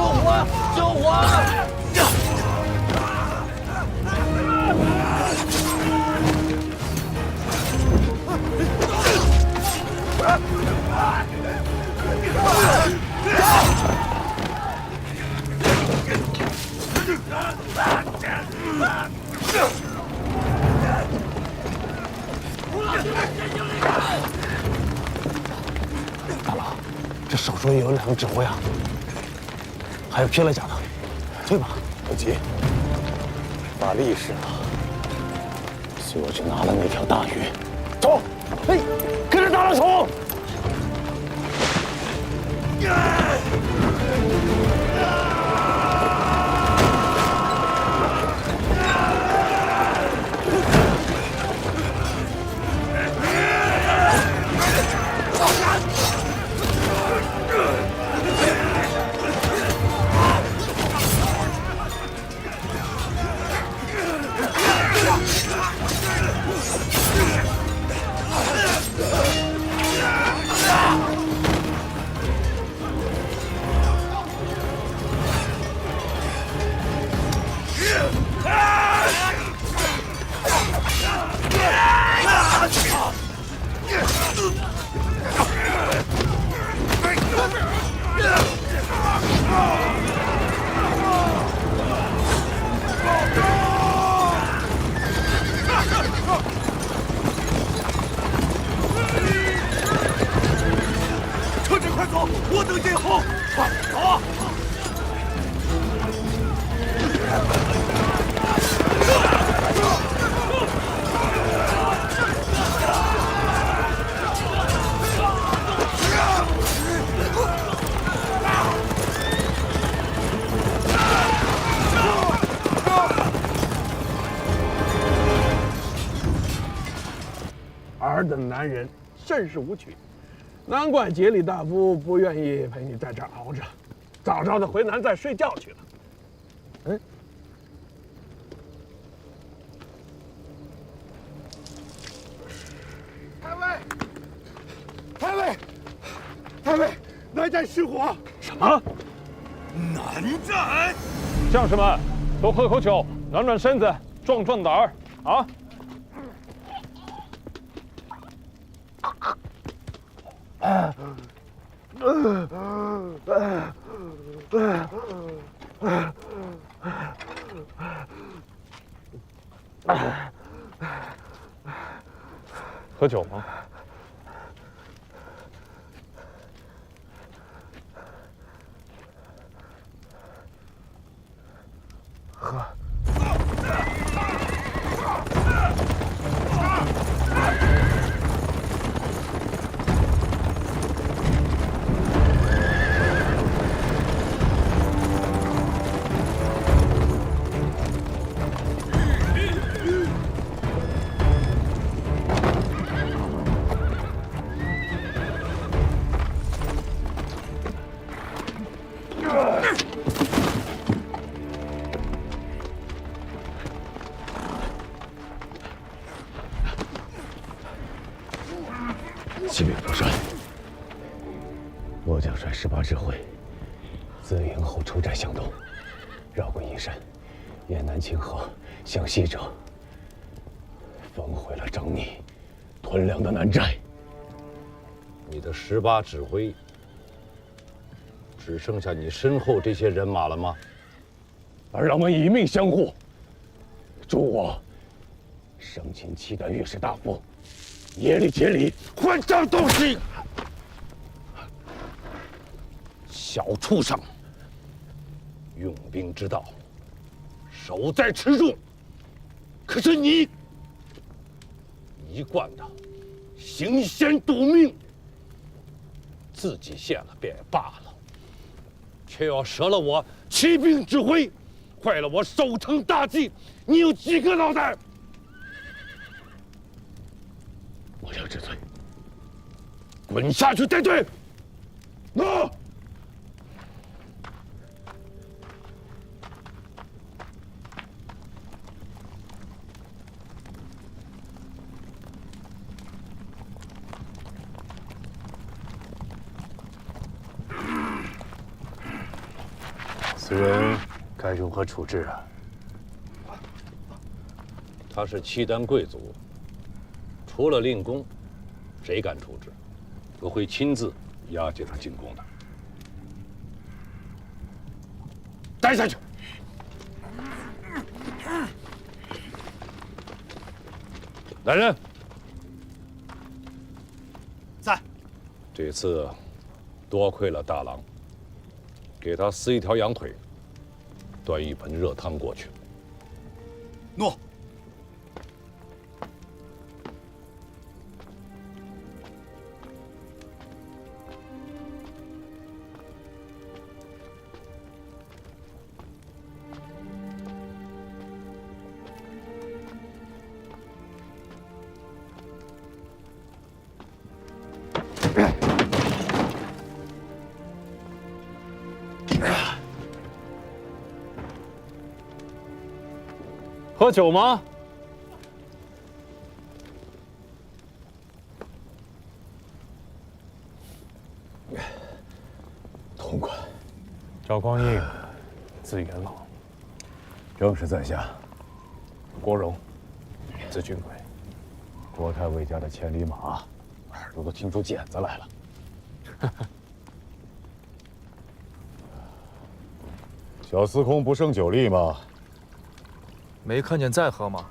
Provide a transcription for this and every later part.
救火！救火！大佬，这少说也有2个指挥啊，还有披了甲的，退吧。不急，把力使了，随我去拿了那条大鱼。走，嘿，跟着大老冲！车臣快走，我等殿后。快走啊！尔等男人甚是无趣，难怪杰里大夫不愿意陪你在这儿熬着，早早的回南再睡觉去了。嗯，太尉，太尉，太尉，南寨失火！什么？南寨！将士们，都喝口酒，暖暖身子，壮壮胆儿啊！喝酒吗？喝。启禀主帅，末将率18指挥自营后出寨向东，绕过阴山，沿南清河向西折，焚毁了瘴匿屯粮的南寨。你的18指挥只剩下你身后这些人马了吗？儿郎们以命相护，助我生擒契丹御史大夫耶律杰里，混账东西！小畜生，用兵之道，守在池中。可是你一贯的行险赌命，自己陷了便也罢了，却要折了我骑兵指挥，坏了我守城大计，你有几个脑袋？末将知罪。滚下去带队！那。此人该如何处置啊？他是契丹贵族，除了令公，谁敢处置？我会亲自押解他进宫的。带下去。来人，在。这次多亏了大郎，给他撕一条羊腿，端一盆热汤过去。诺。喝酒吗？痛快。赵匡胤，字元老，正是在下。国荣，字俊贵。国太尉家的千里马，耳朵都听出茧子来了。小司空不胜酒力吗？没看见在喝吗？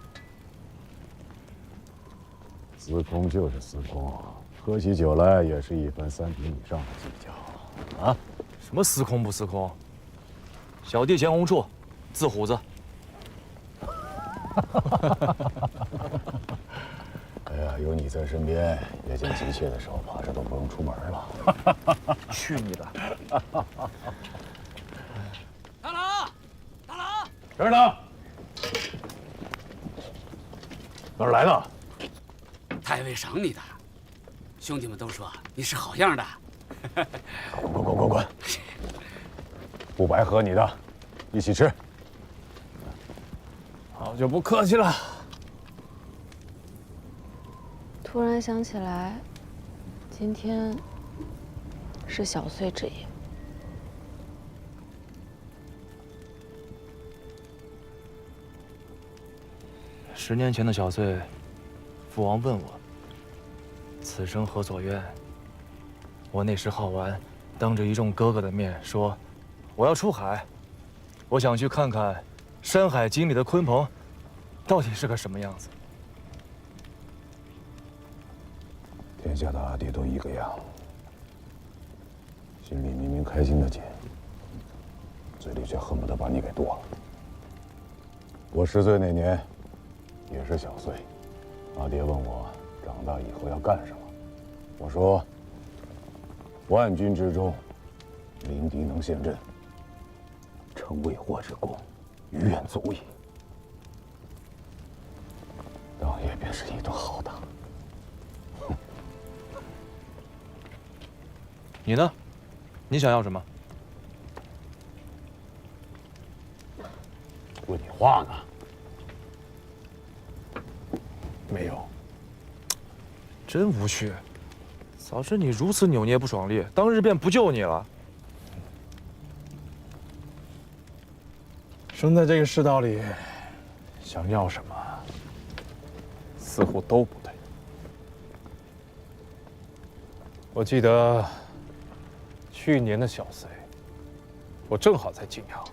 司空就是司空，喝起酒来也是一分3品以上的技巧啊！什么司空不司空？小弟钱红处，字虎子。哎呀，有你在身边，夜间急切的时候，怕是都不用出门了。去你的！大郎，大郎，这儿呢。哪儿来的？太尉赏你的，兄弟们都说你是好样的。滚！不白喝你的，一起吃。好久不客气了。突然想起来，今天是小岁之夜。10年前的小岁，父王问我：“此生何所愿？”我那时好玩，当着一众哥哥的面说：“我要出海，我想去看看《山海经》里的鲲鹏，到底是个什么样子。”天下的阿弟都一个样，心里明明开心的紧，嘴里却恨不得把你给剁了。我10岁那年，也是小岁，阿爹问我长大以后要干什么，我说：万军之中，临敌能陷阵，成未获之功，于愿足矣。当夜便是一顿好打。你呢？你想要什么？问你话呢。没有。真无趣。早知你如此扭捏不爽利，当日便不救你了。生在这个世道里，想要什么，似乎都不对。我记得去年的小岁，我正好在晋阳。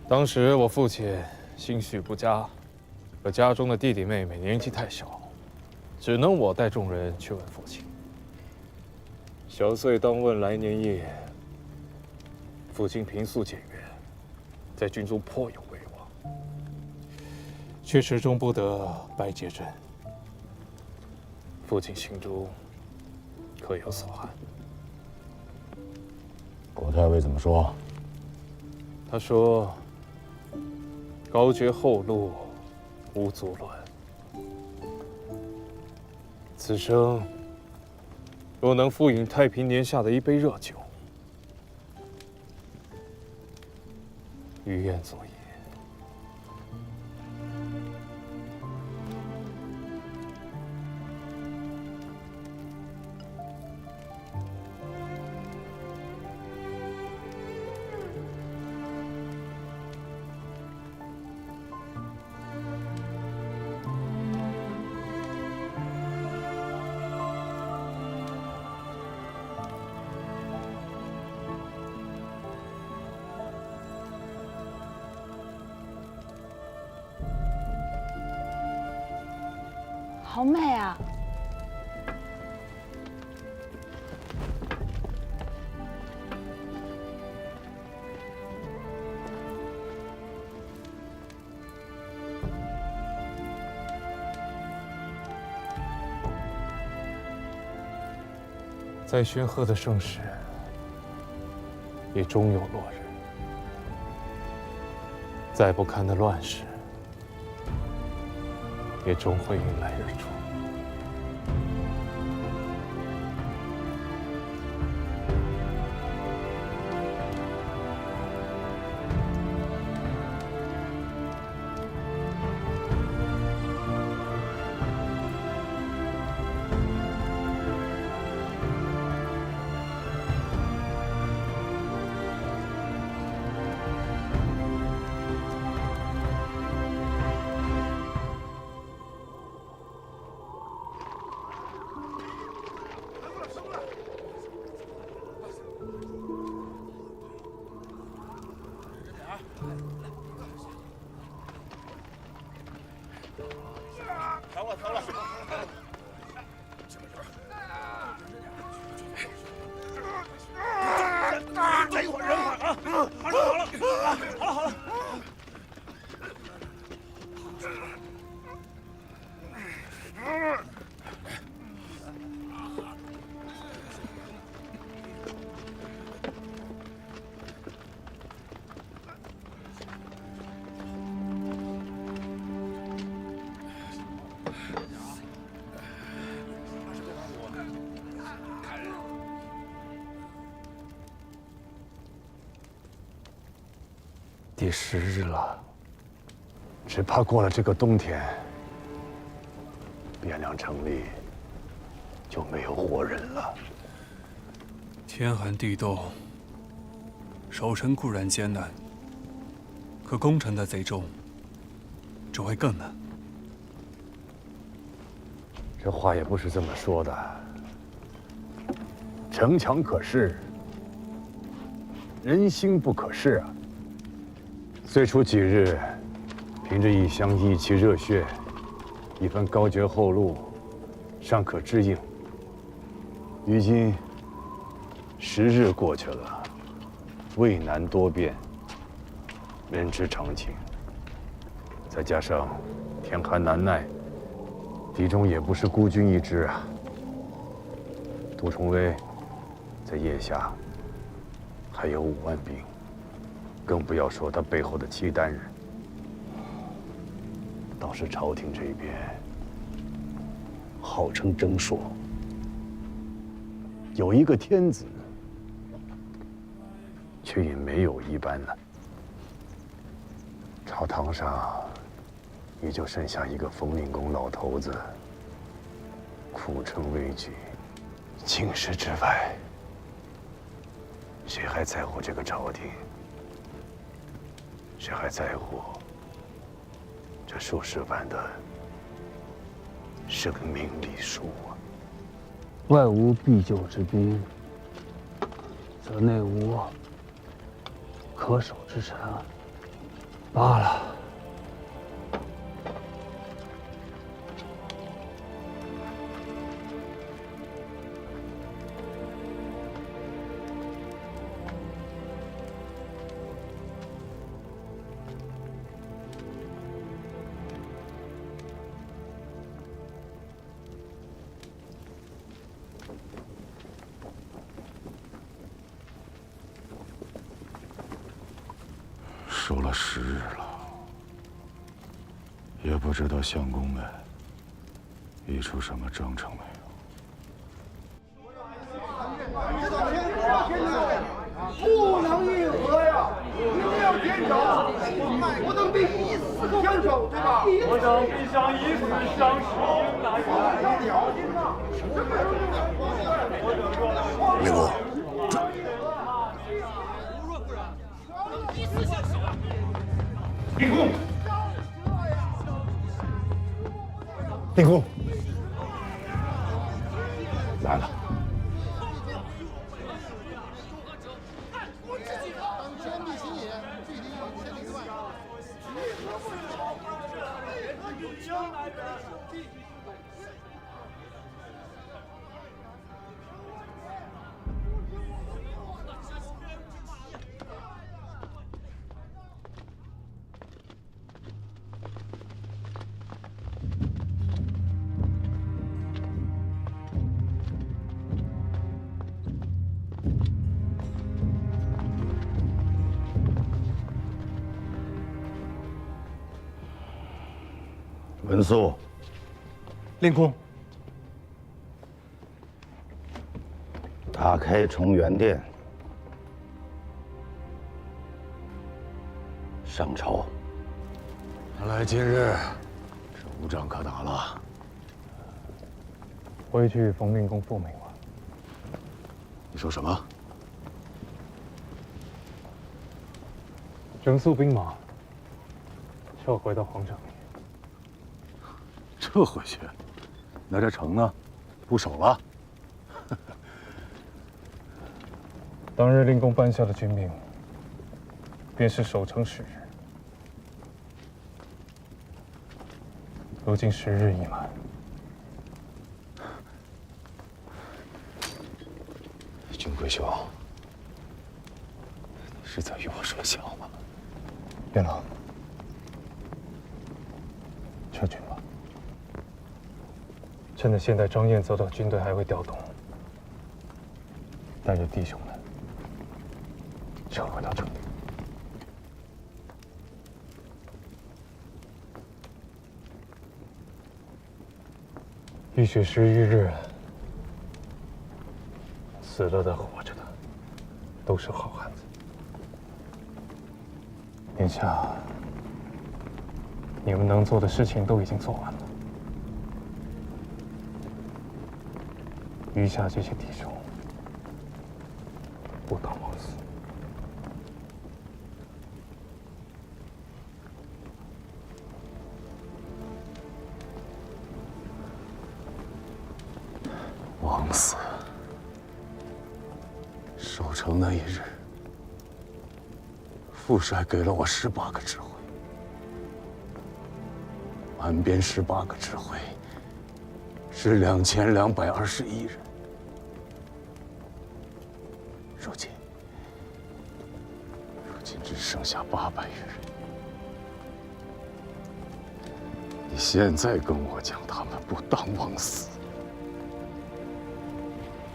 当时我父亲心绪不佳，可家中的弟弟妹妹年纪太小，只能我带众人去问父亲。小岁当问来年夜，父亲平素简约，在军中颇有威望，却始终不得拜节朕。父亲心中可有所憾。国太尉怎么说？他说：“高绝后路，无足论。此生若能复饮太平年下的一杯热酒，于愿足矣。”好美啊！再煊赫的盛世，也终有落日；再不堪的乱世，也终会迎来日出。再一会儿忍会儿啊！马上好了，好了。第10日了，只怕过了这个冬天，汴梁城里就没有活人了。天寒地冻，守城固然艰难，可攻城的贼众只会更难。这话也不是这么说的。城墙可视，人心不可视啊。最初几日，凭着一腔义气热血，一番高绝厚禄，尚可支应。如今10日过去了，渭南多变，人之常情。再加上天寒难耐，敌中也不是孤军一支啊。杜重威在腋下还有5万兵。更不要说他背后的契丹人。倒是朝廷这边，号称征朔，有一个天子，却也没有一般呢。朝堂上，也就剩下一个冯令公老头子，苦撑危局。京师之外，谁还在乎这个朝廷？谁还在乎这数十万的生命礼数啊？外无必救之兵，则内无可守之臣。罢了。守了10日了，也不知道相公们议出什么章程没有。不能议和呀，一定要坚守，不能对一丝相守，对吧？我等必将以死相许，应哪有？令公，令公，令公，来了。文肃，令公。打开重元殿，上朝。看来今日这无仗可打了。回去冯令公复命了。你说什么？整肃兵马，撤回到皇城里。撤回去？那这城呢？不守了？当日令公颁下的军命，便是守城10日。如今10日已满，君贵兄，你是在与我说笑吗？元老，撤军吧。趁着现在张燕泽的军队还未调动，带着弟兄们撤回到城里。浴血11日，死了的、活着的，都是好汉子。眼下，你们能做的事情都已经做完了，余下这些弟兄，不当枉死。枉死！守城那一日，副帅给了我18个指挥，满编18个指挥，是2221人。如今只剩下800余人。你现在跟我讲他们不当枉死？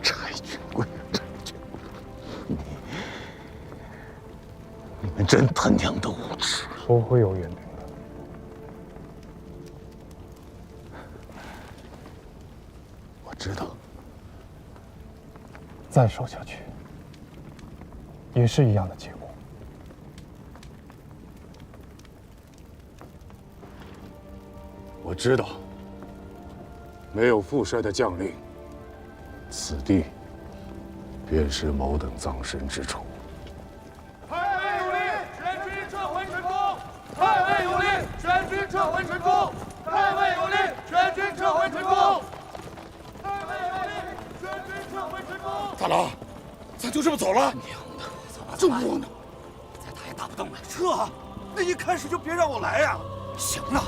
柴军贵，柴军贵，你们真他娘的无耻！说会有援兵的，我知道，再守下去，也是一样的结果。我知道，没有副帅的将令，此地便是某等葬身之处。太尉有令，全军撤回成功！太尉有令，全军撤回成功！太尉有令，全军撤回成功！太尉有令，全军撤回成功！大郎，咱就这么走了？娘的，走吧，这么窝囊，再打也打不动了。撤啊！那一开始就别让我来呀！行了。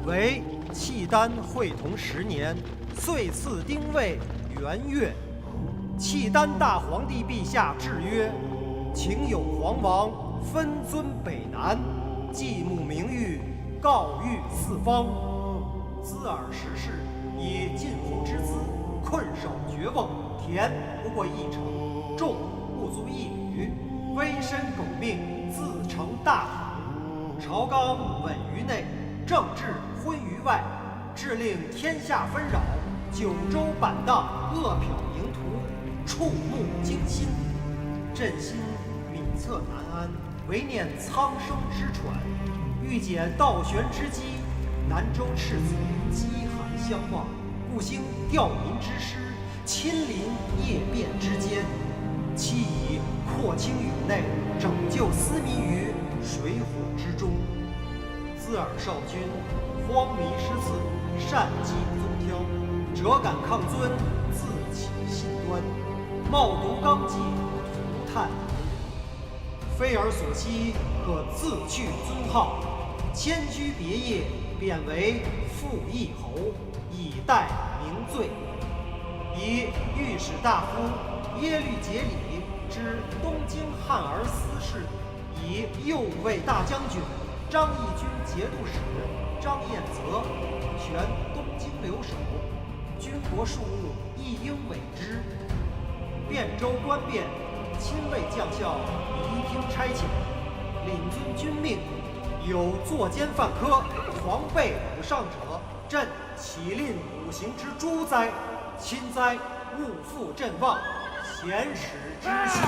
为契丹会同10年，岁次丁未元月，契丹大皇帝陛下制曰：请有皇王分尊北南，祭墓名誉，告谕四方。兹尔时事，以晋侯之资，困守绝瓮，田不过1城，众不足1旅，危身苟命，自成大统。朝纲稳于内，政治昏于外，致令天下纷扰，九州板荡，恶殍盈途，触目惊心。朕心敏测难安，唯念苍生之喘。欲解倒悬之机，南州赤子饥寒相望，故兴吊民之师，亲临夜变之间，期以扩清宇内，拯救斯民于水火之中。兹尔少君荒靡失策，擅计宗挑，辄敢抗尊，自起信端，冒读纲纪，涂炭人。非尔所期，可自去尊号，迁居别业，贬为复议侯，以待明罪。以御史大夫耶律节礼之东京汉儿司事，以右卫大将军张义军节度使张彦泽权东京留守，军国庶务亦应委之。汴州官变，亲卫将校移听差遣，领遵军命。有作奸犯科、狂悖五上者，朕岂吝五行之诛哉！亲哉，勿负朕望，贤使之息。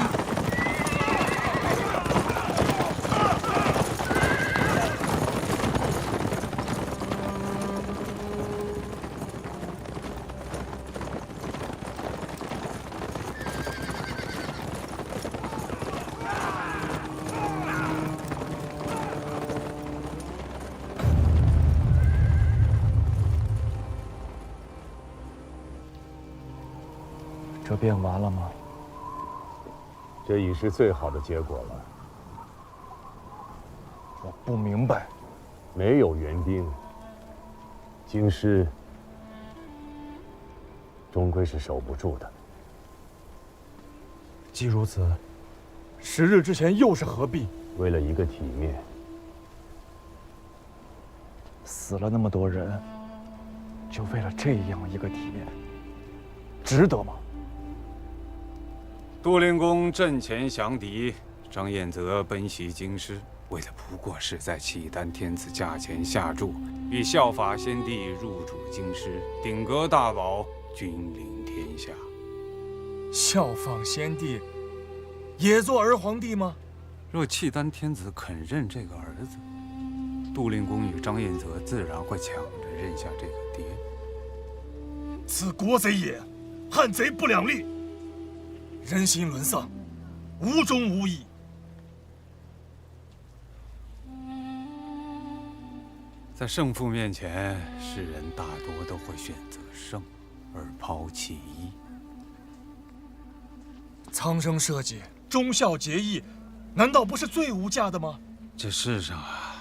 这变完了吗？这已是最好的结果了。我不明白。没有援兵，京师终归是守不住的。既如此，10日之前又是何必？为了一个体面。死了那么多人，就为了这样一个体面，值得吗？杜令公阵前降敌，张彦泽奔袭京师，为的不过是在契丹天子驾前下注，以效法先帝入主京师，鼎革大宝，君临天下。效仿先帝，也做儿皇帝吗？若契丹天子肯认这个儿子，杜令公与张彦泽自然会抢着认下这个爹。此国贼也，汉贼不两立，人心沦丧，无忠无义。在胜负面前，世人大多都会选择胜，而抛弃义。苍生社稷，忠孝节义，难道不是最无价的吗？这世上啊，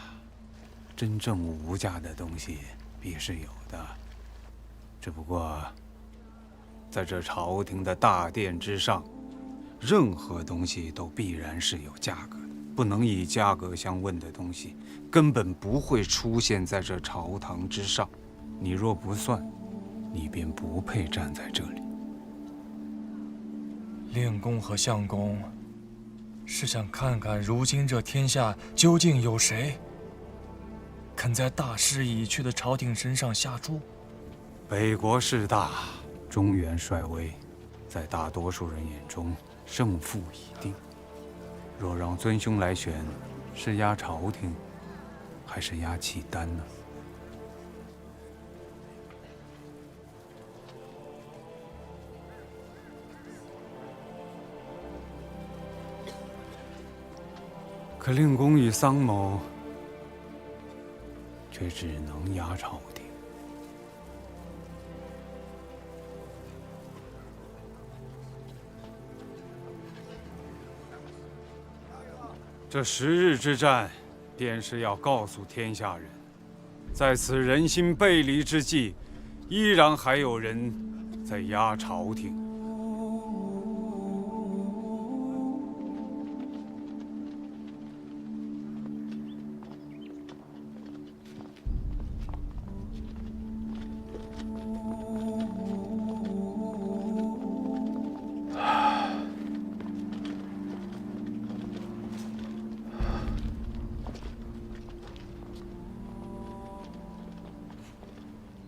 真正无价的东西必是有的，只不过在这朝廷的大殿之上，任何东西都必然是有价格的，不能以价格相问的东西，根本不会出现在这朝堂之上。你若不算，你便不配站在这里。令公和相公是想看看如今这天下究竟有谁肯在大势已去的朝廷身上下注？北国势大，中原衰微，在大多数人眼中胜负已定。若让尊兄来选，是压朝廷，还是压契丹呢？可令公与桑某却只能压朝廷。这10日之战，便是要告诉天下人，在此人心背离之际，依然还有人在压朝廷。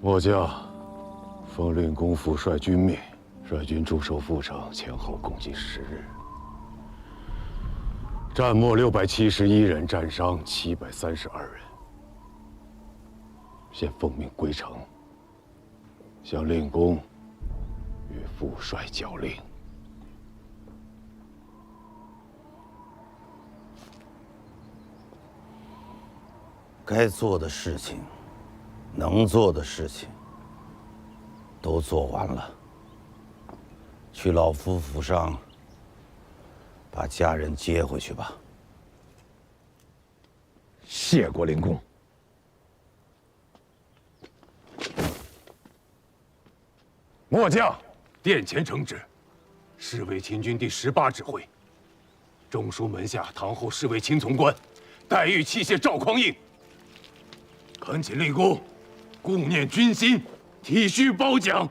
末将奉令公父率军命，率军驻守阜城，前后共计10日，战没671人，战伤732人。现奉命归城，向令公与父帅交令。该做的事情，能做的事情，都做完了，去老夫府上把家人接回去吧。谢过灵公。末将殿前承旨，侍卫秦军第18指挥，中书门下堂后侍卫秦从官，待遇器械赵匡胤。恳请令公顾念军心，体恤褒奖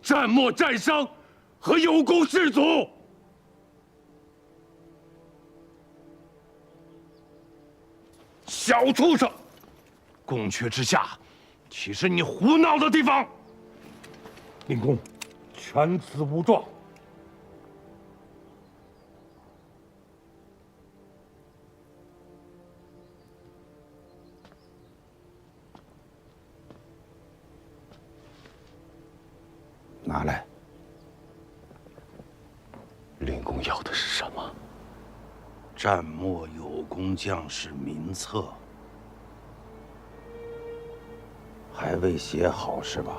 战没战伤和有功士卒。小畜生，宫阙之下，岂是你胡闹的地方？令公，全词无状。拿来。令公要的是什么？战没有功将士名册，还未写好是吧？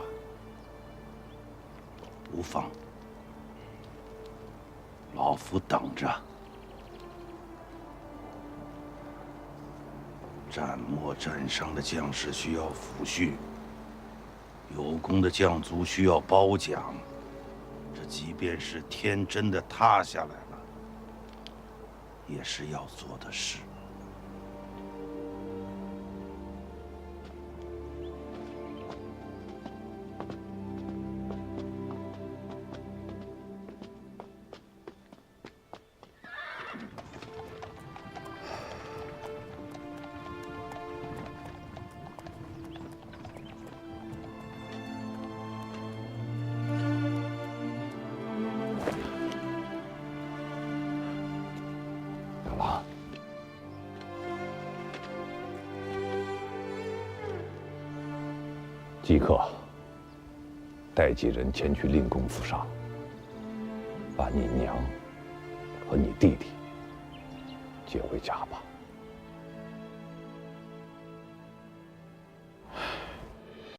无妨，老夫等着。战没战伤的将士需要抚恤，有功的将卒需要褒奖。这即便是天真的塌下来了，也是要做的事。即刻带几人前去令公府上，把你娘和你弟弟接回家吧。